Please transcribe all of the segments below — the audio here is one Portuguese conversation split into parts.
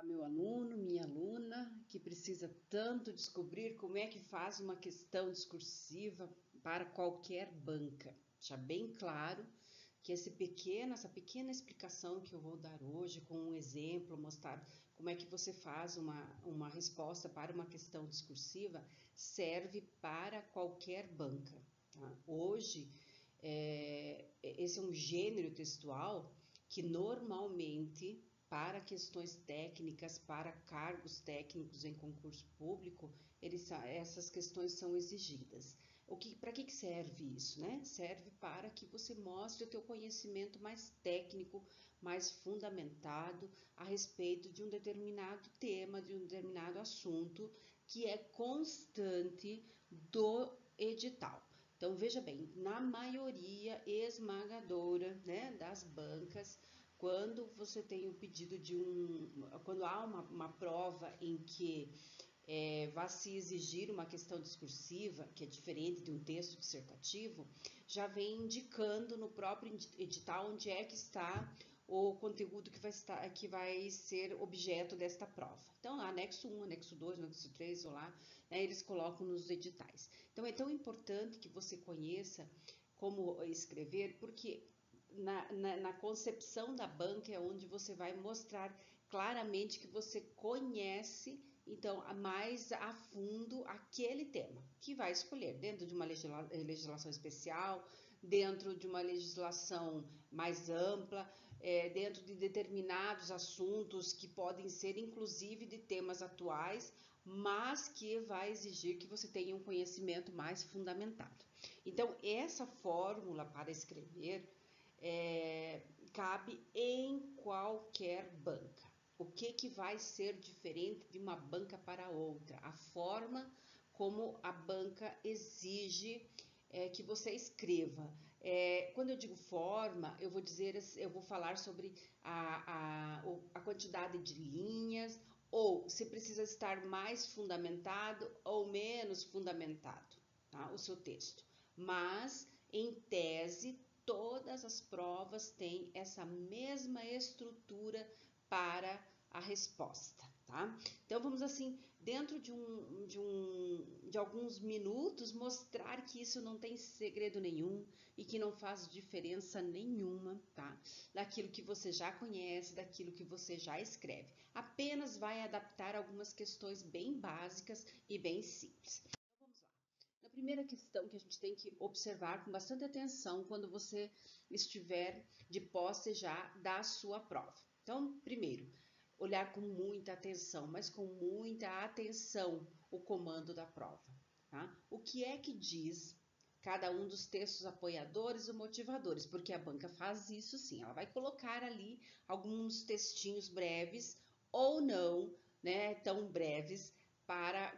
Meu aluno, minha aluna, que precisa tanto descobrir como é que faz uma questão discursiva para qualquer banca. Deixa bem claro que essa pequena explicação que eu vou dar hoje, com um exemplo, mostrar como é que você faz uma resposta para uma questão discursiva, serve para qualquer banca. Tá? Hoje, esse é um gênero textual que normalmente para questões técnicas, para cargos técnicos em concurso público, essas questões são exigidas. Para que serve isso, né? Serve para que você mostre o teu conhecimento mais técnico, mais fundamentado a respeito de um determinado tema, de um determinado assunto que é constante do edital. Então, veja bem, na maioria esmagadora, né, das bancas, quando você tem o pedido quando há uma prova em que vai se exigir uma questão discursiva, que é diferente de um texto dissertativo, já vem indicando no próprio edital onde é que está o conteúdo que vai ser objeto desta prova. Então, anexo 1, anexo 2, anexo 3, ou lá, né, eles colocam nos editais. Então, é tão importante que você conheça como escrever, porque na concepção da banca é onde você vai mostrar claramente que você conhece, então, mais a fundo aquele tema que vai escolher dentro de uma legislação especial, dentro de uma legislação mais ampla, dentro de determinados assuntos que podem ser inclusive de temas atuais, mas que vai exigir que você tenha um conhecimento mais fundamentado. Então, essa fórmula para escrever cabe em qualquer banca. O que vai ser diferente de uma banca para outra? A forma como a banca exige que você escreva. Quando eu digo forma, eu vou falar sobre a quantidade de linhas, ou se precisa estar mais fundamentado ou menos fundamentado, tá? O seu texto. Mas, em tese, todas as provas têm essa mesma estrutura para a resposta, tá? Então vamos assim, dentro de alguns minutos, mostrar que isso não tem segredo nenhum e que não faz diferença nenhuma, tá? Daquilo que você já conhece, daquilo que você já escreve. Apenas vai adaptar algumas questões bem básicas e bem simples. Então vamos lá. A primeira questão que a gente tem que observar com bastante atenção quando você estiver de posse já da sua prova. Então, primeiro, olhar com muita atenção, mas com muita atenção o comando da prova. Tá? O que é que diz cada um dos textos apoiadores e motivadores? Porque a banca faz isso sim, ela vai colocar ali alguns textinhos breves ou não, né, tão breves, para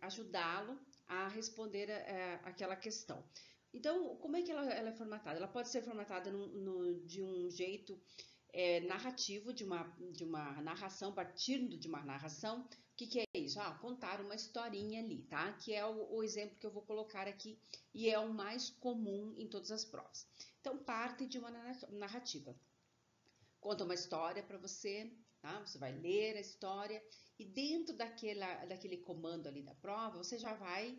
ajudá-lo a responder aquela questão. Então, como é que ela é formatada? Ela pode ser formatada de um jeito narrativo, de uma narração, partindo de uma narração. O que é isso? Contar uma historinha ali, tá? Que é o exemplo que eu vou colocar aqui e é o mais comum em todas as provas. Então, parte de uma narrativa. Conta uma história para você, tá? Você vai ler a história e dentro daquele comando ali da prova, você já vai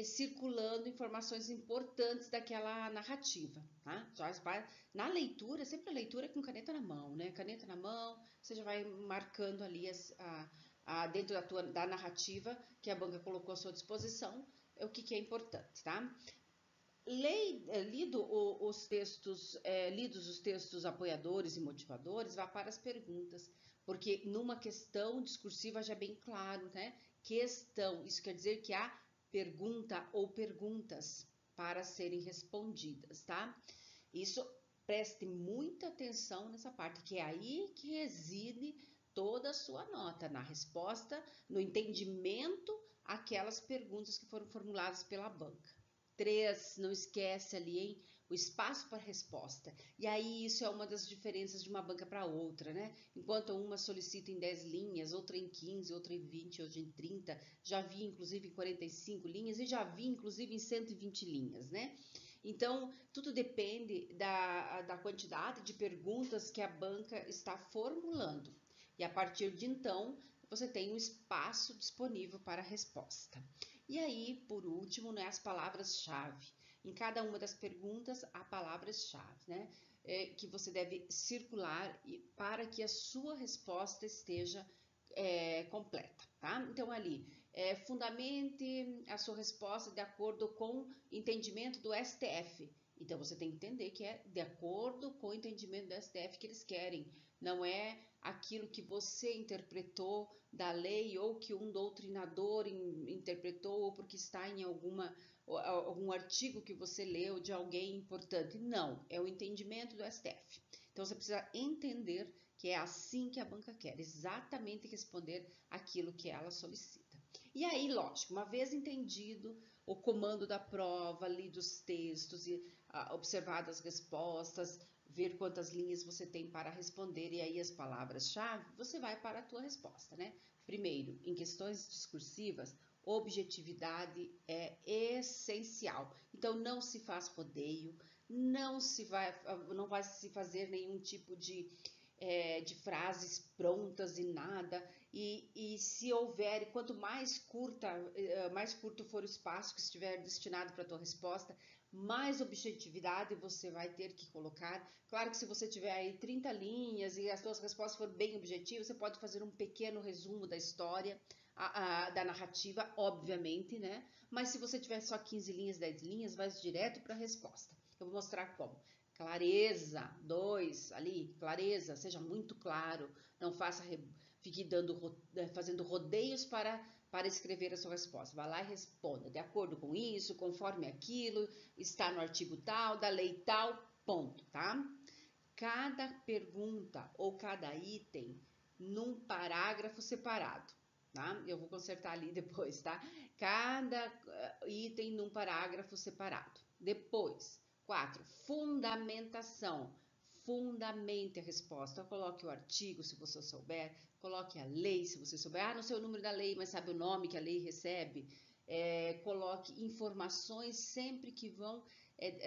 circulando informações importantes daquela narrativa, tá? Já vai, na leitura, sempre a leitura com caneta na mão, né? Caneta na mão, você já vai marcando ali dentro da narrativa que a banca colocou à sua disposição, o que é importante, tá? Lidos os textos apoiadores e motivadores, vá para as perguntas, porque numa questão discursiva já é bem claro, né? Questão, isso quer dizer que há pergunta ou perguntas para serem respondidas, tá? Isso, preste muita atenção nessa parte, que é aí que reside toda a sua nota, na resposta, no entendimento aquelas perguntas que foram formuladas pela banca. 3, não esquece ali, hein? O espaço para resposta. E aí isso é uma das diferenças de uma banca para outra, né? Enquanto uma solicita em 10 linhas, outra em 15, outra em 20, outra em 30, já vi inclusive em 45 linhas e já vi inclusive em 120 linhas, né? Então, tudo depende da quantidade de perguntas que a banca está formulando. E a partir de então, você tem um espaço disponível para a resposta. E aí, por último, né, as palavras-chave. Em cada uma das perguntas, há palavras-chave, né? Que você deve circular para que a sua resposta esteja completa, tá? Então, ali, fundamente a sua resposta de acordo com o entendimento do STF. Então, você tem que entender que é de acordo com o entendimento do STF que eles querem. Não é aquilo que você interpretou da lei ou que um doutrinador interpretou ou porque está em algum artigo que você leu de alguém importante. Não, é o entendimento do STF. Então, você precisa entender que é assim que a banca quer, exatamente responder aquilo que ela solicita. E aí, lógico, uma vez entendido o comando da prova, lido os textos e observado as respostas, ver quantas linhas você tem para responder e aí as palavras-chave, você vai para a tua resposta, né? Primeiro, em questões discursivas, objetividade é essencial. Então, não se faz rodeio, não vai se fazer nenhum tipo de frases prontas e nada. E se houver, quanto mais curto for o espaço que estiver destinado para a tua resposta, mais objetividade você vai ter que colocar. Claro que se você tiver aí 30 linhas e as suas respostas forem bem objetivas, você pode fazer um pequeno resumo da história, da narrativa, obviamente, né? Mas se você tiver só 15 linhas, 10 linhas, vai direto para a resposta. Eu vou mostrar como. Clareza, 2, ali, clareza, seja muito claro, não fique fazendo rodeios para escrever a sua resposta. Vai lá e responda, de acordo com isso, conforme aquilo, está no artigo tal, da lei tal, ponto, tá? Cada pergunta ou cada item num parágrafo separado, tá? Eu vou consertar ali depois, tá? Cada item num parágrafo separado. Depois, 4, fundamentação. Fundamente a resposta. Coloque o artigo, se você souber. Coloque a lei, se você souber. Não sei o número da lei, mas sabe o nome que a lei recebe. Coloque informações sempre que vão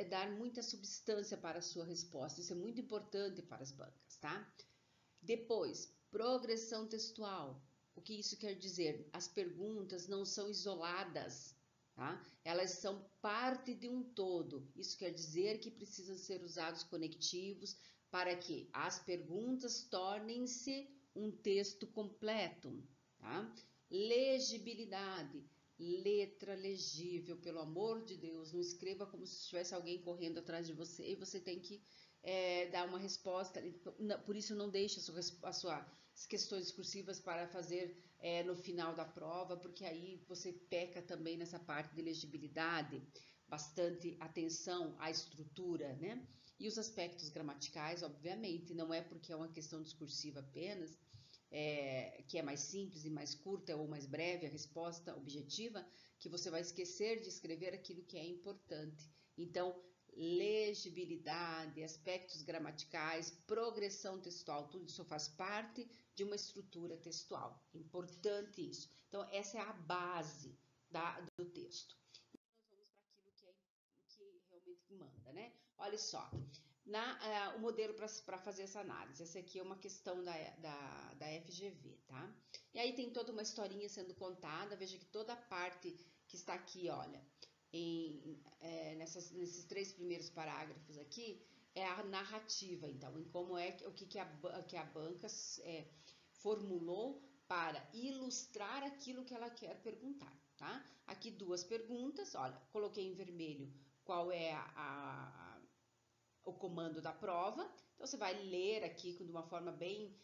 dar muita substância para a sua resposta. Isso é muito importante para as bancas, tá? Depois, progressão textual. O que isso quer dizer? As perguntas não são isoladas, tá? Elas são parte de um todo. Isso quer dizer que precisam ser usados conectivos para que as perguntas tornem-se um texto completo, tá? Legibilidade. Letra legível, pelo amor de Deus, não escreva como se tivesse alguém correndo atrás de você e você tem que dar uma resposta. Por isso, não deixe as suas questões discursivas para fazer no final da prova, porque aí você peca também nessa parte de legibilidade, bastante atenção à estrutura, né? E os aspectos gramaticais, obviamente, não é porque é uma questão discursiva apenas, que é mais simples e mais curta ou mais breve a resposta objetiva, que você vai esquecer de escrever aquilo que é importante. Então, legibilidade, aspectos gramaticais, progressão textual, tudo isso faz parte de uma estrutura textual. Importante isso. Então, essa é a base do texto. Nós vamos para aquilo que realmente manda, né? Olha só, o modelo para fazer essa análise. Essa aqui é uma questão da FGV, tá? E aí tem toda uma historinha sendo contada. Veja que toda a parte que está aqui, olha, nesses 3 primeiros parágrafos aqui, é a narrativa, então, em como o que a banca formulou para ilustrar aquilo que ela quer perguntar, tá? Aqui 2 perguntas, olha, coloquei em vermelho qual é o comando da prova. Então, você vai ler aqui de uma forma bem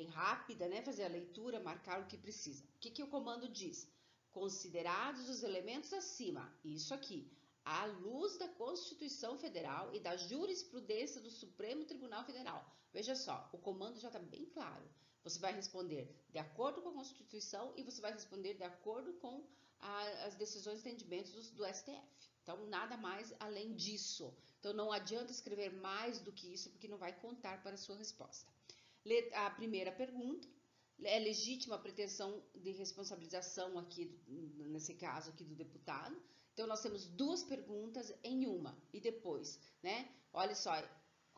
rápida, né? Fazer a leitura, marcar o que precisa. O que o comando diz? Considerados os elementos acima, isso aqui, à luz da Constituição Federal e da jurisprudência do Supremo Tribunal Federal. Veja só, o comando já está bem claro. Você vai responder de acordo com a Constituição e você vai responder de acordo com as decisões e entendimentos do STF. Então, nada mais além disso. Então, não adianta escrever mais do que isso, porque não vai contar para a sua resposta. A primeira pergunta: é legítima a pretensão de responsabilização aqui, nesse caso aqui do deputado? Então, nós temos 2 perguntas em uma. E depois, né? Olha só,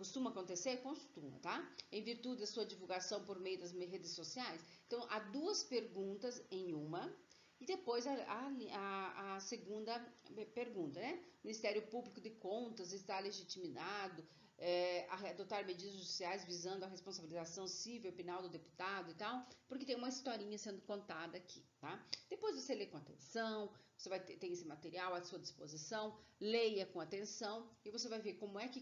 Costuma acontecer? Costuma, tá? Em virtude da sua divulgação por meio das redes sociais. Então, há duas perguntas em uma. E depois a segunda pergunta, né? O Ministério Público de Contas está legitimado a adotar medidas judiciais visando a responsabilização civil e penal do deputado e tal, porque tem uma historinha sendo contada aqui, tá? Depois você lê com atenção, você vai ter esse material à sua disposição, leia com atenção e você vai ver como é que,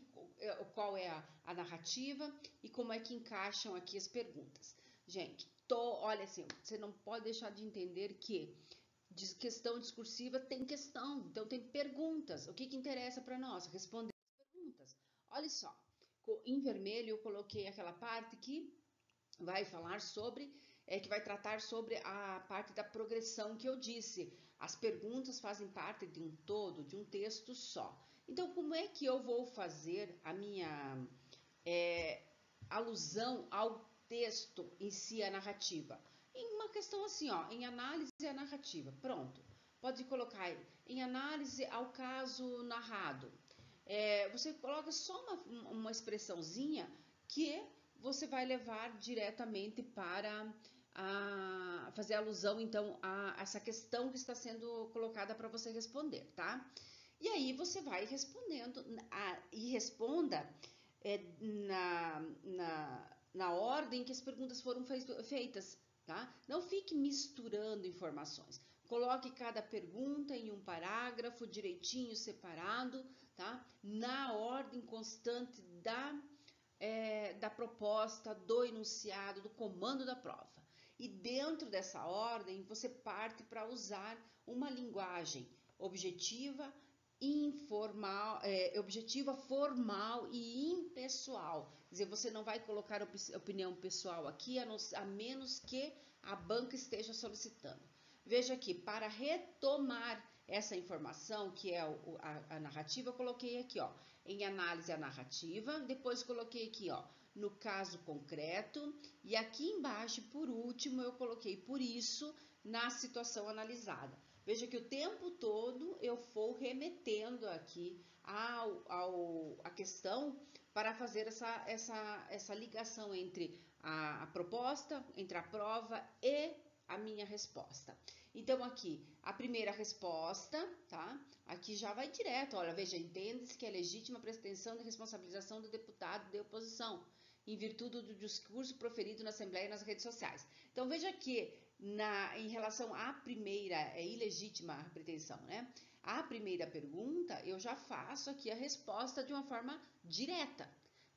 qual é a narrativa e como é que encaixam aqui as perguntas. Gente, olha assim, você não pode deixar de entender que questão discursiva tem questão, então tem perguntas. O que interessa para nós? Responder as perguntas. Olha só, em vermelho eu coloquei aquela parte que vai falar sobre, que vai tratar sobre a parte da progressão que eu disse. As perguntas fazem parte de um todo, de um texto só. Então, como é que eu vou fazer a minha alusão ao texto em si, a narrativa? Em uma questão assim, ó, em análise à narrativa, pronto. Pode colocar em análise ao caso narrado. Você coloca só uma expressãozinha que você vai levar diretamente para fazer alusão, então, a essa questão que está sendo colocada para você responder, tá? E aí você vai respondendo e responda na ordem que as perguntas foram feitas, tá? Não fique misturando informações. Coloque cada pergunta em um parágrafo direitinho separado, tá? Na ordem constante da proposta, do enunciado, do comando da prova. E dentro dessa ordem, você parte para usar uma linguagem objetiva, objetiva, formal e impessoal. Quer dizer, você não vai colocar opinião pessoal aqui, a menos que a banca esteja solicitando. Veja aqui, para retomar essa informação, que é a narrativa, eu coloquei aqui, ó, em análise à narrativa, depois coloquei aqui, ó, no caso concreto, e aqui embaixo, por último, eu coloquei por isso na situação analisada. Veja que o tempo todo eu vou remetendo aqui a questão para fazer essa ligação entre a proposta, entre a prova e a minha resposta. Então, aqui, a primeira resposta, tá? Aqui já vai direto, olha, veja, entende-se que é legítima a pretensão de responsabilização do deputado de oposição, em virtude do discurso proferido na Assembleia e nas redes sociais. Então, veja que, em relação à primeira, é ilegítima a pretensão, né? A primeira pergunta, eu já faço aqui a resposta de uma forma direta,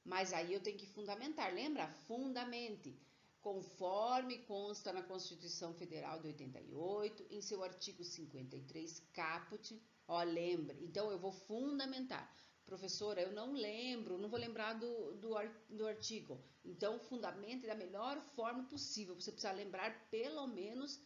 mas aí eu tenho que fundamentar, lembra? Fundamente. Conforme consta na Constituição Federal de 88, em seu artigo 53, caput, ó, lembre. Então, eu vou fundamentar. Professora, eu não lembro, não vou lembrar do artigo. Então, fundamente da melhor forma possível. Você precisa lembrar, pelo menos,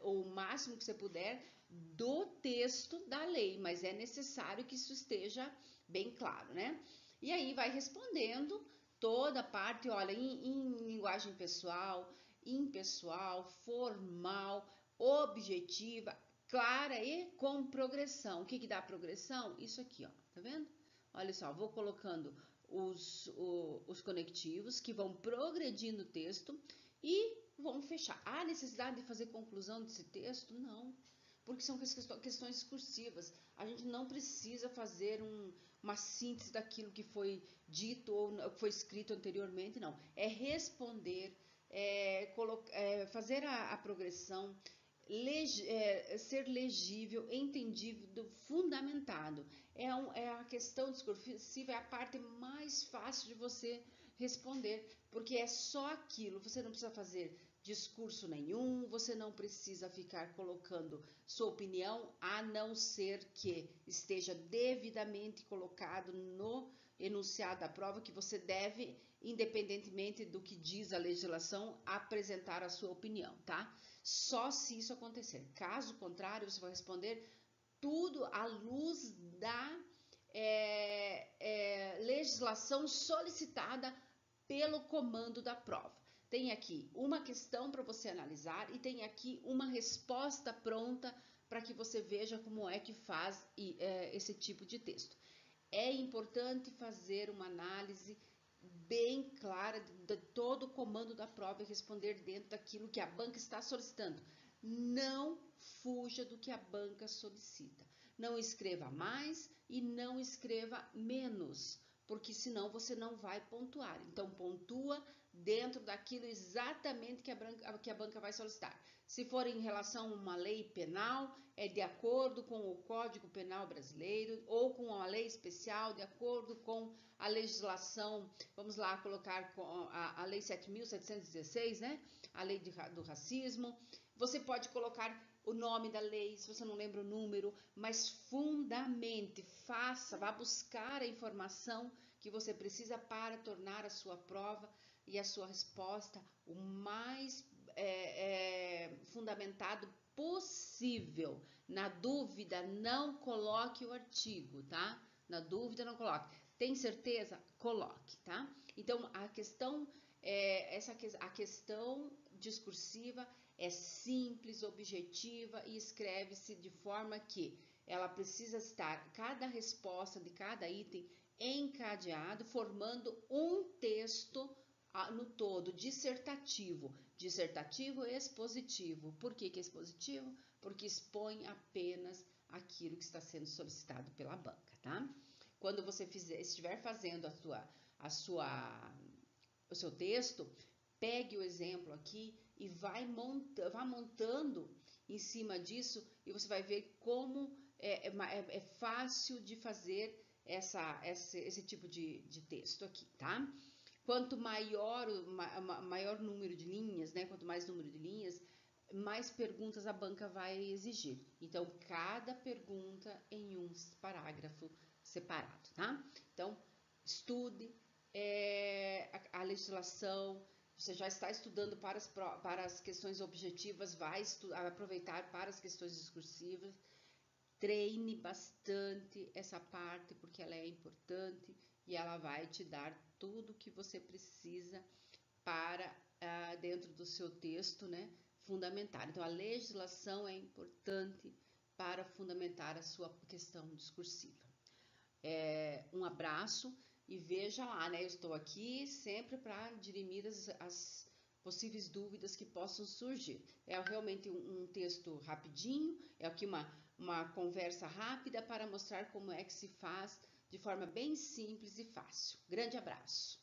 o máximo que você puder, do texto da lei. Mas é necessário que isso esteja bem claro, né? E aí, vai respondendo toda a parte, olha, em linguagem pessoal, impessoal, formal, objetiva, clara e com progressão. O que dá progressão? Isso aqui, ó, tá vendo? Olha só, vou colocando os conectivos que vão progredindo o texto e vão fechar. Há necessidade de fazer conclusão desse texto? Não, porque são questões discursivas. A gente não precisa fazer uma síntese daquilo que foi dito ou foi escrito anteriormente, não. É responder, fazer a progressão, ser legível, entendível, fundamentado. A questão discursiva é a parte mais fácil de você responder, porque é só aquilo, você não precisa fazer discurso nenhum, você não precisa ficar colocando sua opinião, a não ser que esteja devidamente colocado no enunciado da prova, que você deve, independentemente do que diz a legislação, apresentar a sua opinião, tá? Só se isso acontecer. Caso contrário, você vai responder tudo à luz da legislação solicitada pelo comando da prova. Tem aqui uma questão para você analisar e tem aqui uma resposta pronta para que você veja como é que faz esse tipo de texto. é importante fazer uma análise bem clara de todo o comando da prova e responder dentro daquilo que a banca está solicitando. Não fuja do que a banca solicita. Não escreva mais e não escreva menos, porque senão você não vai pontuar. Então, pontua dentro daquilo exatamente que a banca vai solicitar. Se for em relação a uma lei penal, é de acordo com o Código Penal brasileiro ou com uma lei especial, de acordo com a legislação, vamos lá colocar a Lei 7.716, né? A lei do racismo. Você pode colocar o nome da lei, se você não lembra o número, mas fundamente, vá buscar a informação que você precisa para tornar a sua prova e a sua resposta o mais fundamentado possível. Na dúvida, não coloque o artigo, tá? Na dúvida, não coloque. Tem certeza? Coloque, tá? Então, a questão a questão discursiva é simples, objetiva e escreve-se de forma que ela precisa estar, cada resposta de cada item encadeado, formando um texto no todo, dissertativo. Dissertativo e expositivo. Por que expositivo? Porque expõe apenas aquilo que está sendo solicitado pela banca, tá? Quando você estiver fazendo o seu texto, pegue o exemplo aqui e vá montando em cima disso e você vai ver como é fácil de fazer esse tipo de texto aqui, tá? Quanto maior número de linhas, né? Quanto mais número de linhas, mais perguntas a banca vai exigir. Então, cada pergunta em um parágrafo separado, tá? Então, estude a legislação. Você já está estudando para as questões objetivas, vai aproveitar para as questões discursivas. Treine bastante essa parte, porque ela é importante e ela vai te dar tudo o que você precisa para dentro do seu texto, né, fundamentar. Então, a legislação é importante para fundamentar a sua questão discursiva. Um abraço e veja lá, né, eu estou aqui sempre para dirimir as possíveis dúvidas que possam surgir. É realmente um texto rapidinho, é aqui uma conversa rápida para mostrar como é que se faz de forma bem simples e fácil. Grande abraço!